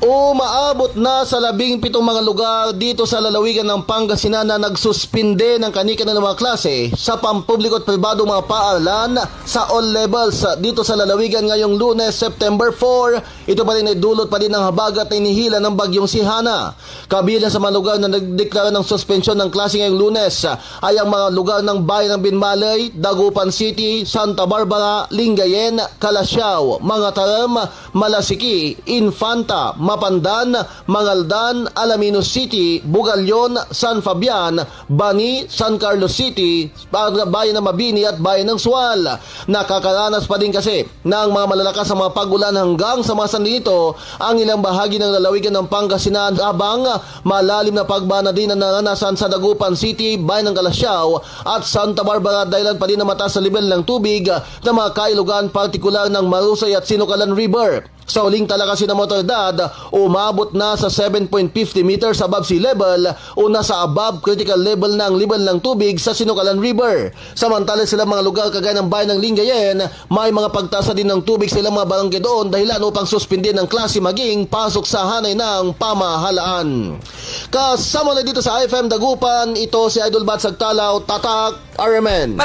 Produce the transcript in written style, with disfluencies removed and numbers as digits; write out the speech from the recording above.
Umaabot na sa 17 mga lugar dito sa lalawigan ng Pangasinan na nagsuspinde ng kani-kanilang mga klase sa pampubliko at pribado mga paaralan sa all levels dito sa lalawigan ngayong Lunes, September 4. Ito pa rin ay dulot pa din ng habagat na inihila ng bagyong si Hana. Kabilang sa mga lugar na nagdeklara ng suspensyon ng klase ngayong Lunes ay ang mga lugar ng bayan ng Binmalay, Dagupan City, Santa Barbara, Lingayen, Calasiao, Mangatarem, Malasiki, Infanta, Mapandan, Mangaldan, Alaminos City, Bugalyon, San Fabian, Bani, San Carlos City, bayan ng Mabini at bayan ng Sual. Nakakaranas pa din kasi ng mga malalakas sa mga pagulan hanggang sa mga nito ang ilang bahagi ng lalawigan ng Pangasinan habang malalim na pagbana din ang naranasan sa Dagupan City, bayan ng Calasiao at Santa Barbara dahil pa din na mataas sa level ng tubig ng mga kailugan partikular ng Marusay at Sinukalan River. Sa uling talakasin ng otoridad, umabot na sa 7.50 meters above sea level o nasa above critical level ng tubig sa Sinukalan River. Samantala sila mga lugar kagaya ng bayan ng Lingayen, may mga pagtasa din ng tubig sa ilang mga barangay doon dahilan upang suspindi ng klase maging pasok sa hanay ng pamahalaan. Kasama na dito sa IFM Dagupan, ito si Idol Bat Sagtalaw, Tatak, RMN.